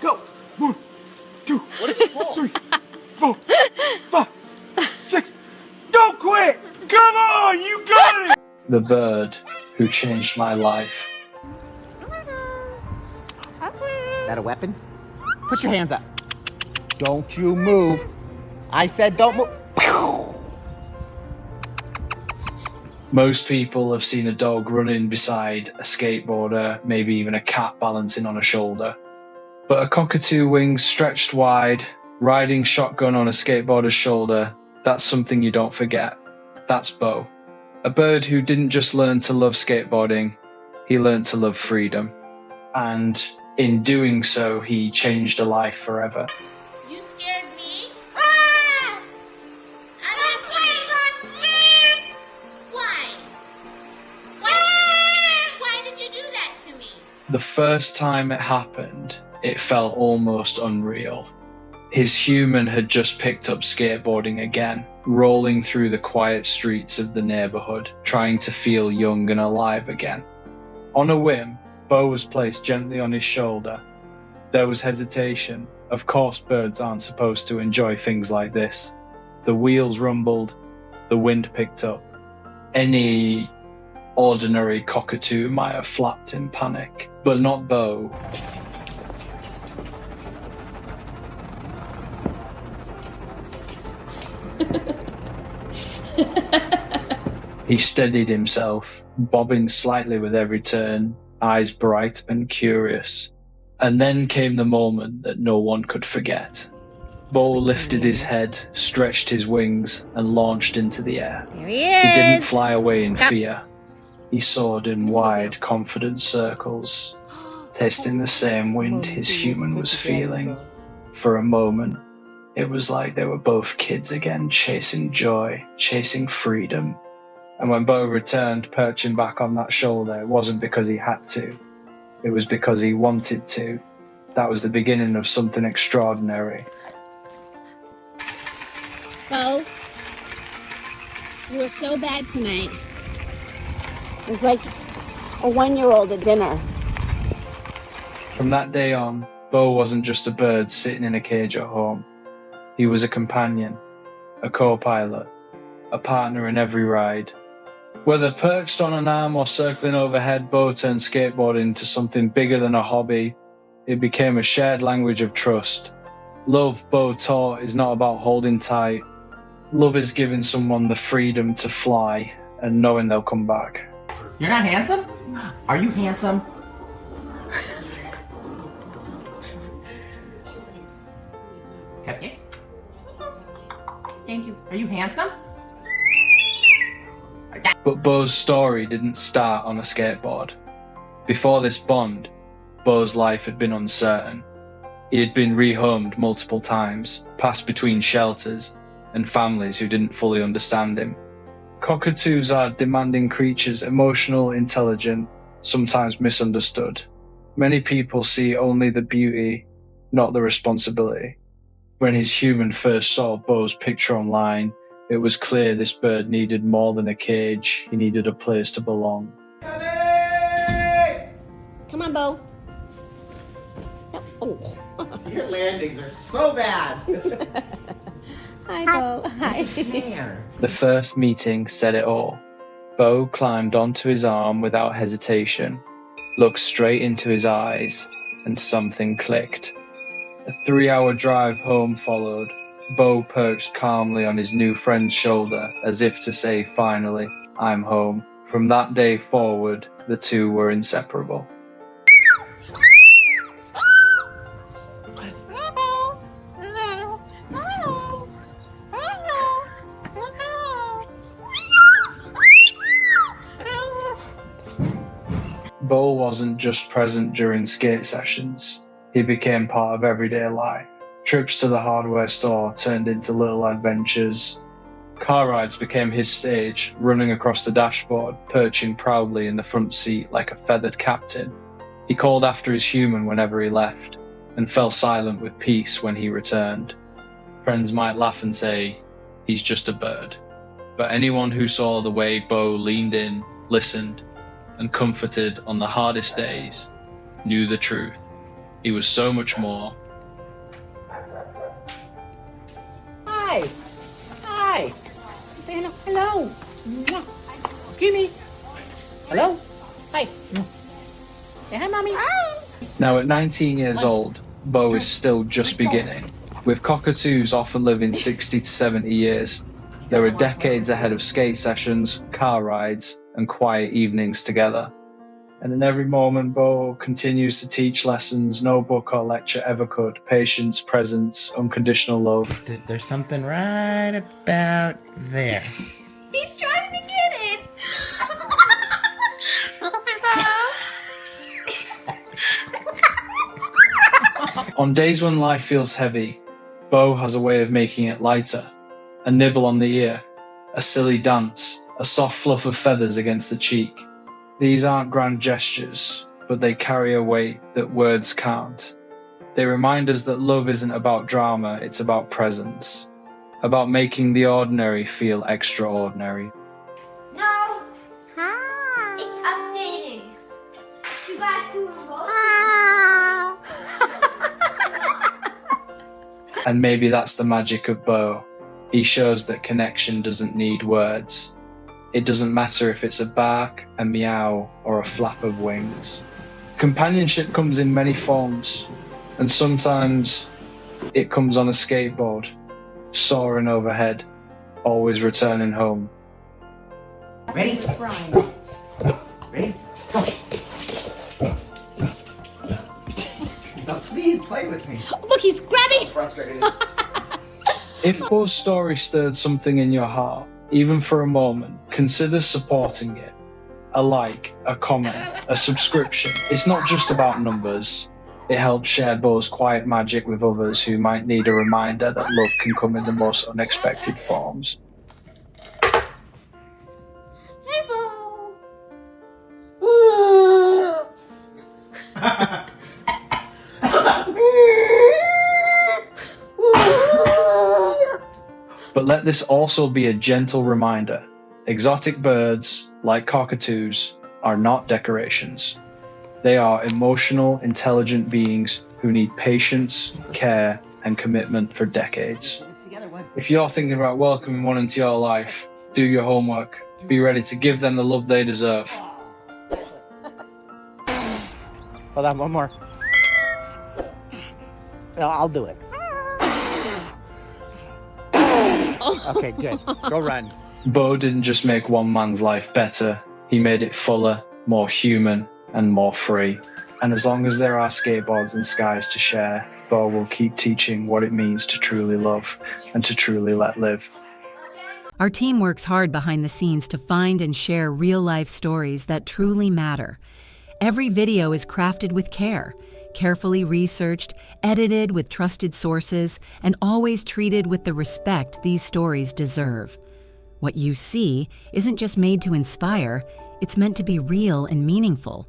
go. 1, 2, 3, 4, 5, 6. Don't quit! Come on, you got it! The bird who changed my life. Is that a weapon? Put your hands up. Don't you move. I said don't move. Most people have seen a dog running beside a skateboarder, maybe even a cat balancing on a shoulder. But a cockatoo wings stretched wide, riding shotgun on a skateboarder's shoulder, that's something you don't forget. That's Beau. A bird who didn't just learn to love skateboarding, he learned to love freedom. And in doing so, he changed a life forever. You scared me? Ah! I don't see you. Why? Why did you do that to me? The first time it happened, it felt almost unreal. His human had just picked up skateboarding again, rolling through the quiet streets of the neighborhood, trying to feel young and alive again. On a whim, Beau was placed gently on his shoulder. There was hesitation. Of course, birds aren't supposed to enjoy things like this. The wheels rumbled, the wind picked up. Any ordinary cockatoo might have flapped in panic, but not Beau. He steadied himself, bobbing slightly with every turn, eyes bright and curious. And then came the moment that no one could forget. Beau lifted his head, stretched his wings, and launched into the air. Here he is. He didn't fly away in fear. He soared in wide, confident circles, tasting the same wind his human was feeling. For a moment, it was like they were both kids again, chasing joy, chasing freedom. And when Beau returned, perching back on that shoulder, it wasn't because he had to. It was because he wanted to. That was the beginning of something extraordinary. Beau, you were so bad tonight. It was like a 1-year-old at dinner. From that day on, Beau wasn't just a bird sitting in a cage at home. He was a companion, a co-pilot, a partner in every ride. Whether perched on an arm or circling overhead, Beau turned skateboarding into something bigger than a hobby. It became a shared language of trust. Love, Beau taught, is not about holding tight. Love is giving someone the freedom to fly and knowing they'll come back. You're not handsome? Are you handsome? Cupcakes? Thank you. Are you handsome? But Beau's story didn't start on a skateboard. Before this bond, Beau's life had been uncertain. He had been rehomed multiple times, passed between shelters and families who didn't fully understand him. Cockatoos are demanding creatures, emotional, intelligent, sometimes misunderstood. Many people see only the beauty, not the responsibility. When his human first saw Beau's picture online, it was clear this bird needed more than a cage. He needed a place to belong. Come on, Beau. Yep. Oh. Your landings are so bad. Hi, Beau. Hi. There. The first meeting said it all. Beau climbed onto his arm without hesitation, looked straight into his eyes, and something clicked. A 3-hour drive home followed. Beau perched calmly on his new friend's shoulder, as if to say, finally, I'm home. From that day forward, the two were inseparable. Beau wasn't just present during skate sessions. He became part of everyday life. Trips to the hardware store turned into little adventures. Car rides became his stage, running across the dashboard, perching proudly in the front seat like a feathered captain. He called after his human whenever he left, and fell silent with peace when he returned. Friends might laugh and say, he's just a bird. But anyone who saw the way Beau leaned in, listened, and comforted on the hardest days, knew the truth. He was so much more. Hi. Hi. Say hello. Mwah. Excuse me. Hello. Hi. Say hi, mommy. Now at 19 years old, Beau is still just beginning. With cockatoos often living 60 to 70 years, there are decades ahead of skate sessions, car rides, and quiet evenings together. And in every moment, Beau continues to teach lessons no book or lecture ever could. Patience, presence, unconditional love. There's something right about there. He's trying to get it. On days when life feels heavy, Beau has a way of making it lighter. A nibble on the ear, a silly dance, a soft fluff of feathers against the cheek. These aren't grand gestures, but they carry a weight that words can't. They remind us that love isn't about drama, it's about presence. About making the ordinary feel extraordinary. No, Hi. it's updating. You got to remote. And maybe that's the magic of Beau. He shows that connection doesn't need words. It doesn't matter if it's a bark, a meow, or a flap of wings. Companionship comes in many forms, and sometimes it comes on a skateboard, soaring overhead, always returning home. Ready? Ready? Go. So please play with me. Look, he's grabbing. Frustrated. If Beau's story stirred something in your heart, even for a moment, consider supporting it. A like, a comment, a subscription. It's not just about numbers. It helps share Beau's quiet magic with others who might need a reminder that love can come in the most unexpected forms. Hey, Beau. But let this also be a gentle reminder. Exotic birds, like cockatoos, are not decorations. They are emotional, intelligent beings who need patience, care, and commitment for decades. If you're thinking about welcoming one into your life, do your homework. Be ready to give them the love they deserve. Hold on, one more. No, I'll do it. Okay, good. Go run. Beau didn't just make one man's life better, he made it fuller, more human, and more free. And as long as there are skateboards and skies to share, Beau will keep teaching what it means to truly love and to truly let live. Our team works hard behind the scenes to find and share real-life stories that truly matter. Every video is crafted with care, carefully researched, edited with trusted sources, and always treated with the respect these stories deserve. What you see isn't just made to inspire, it's meant to be real and meaningful.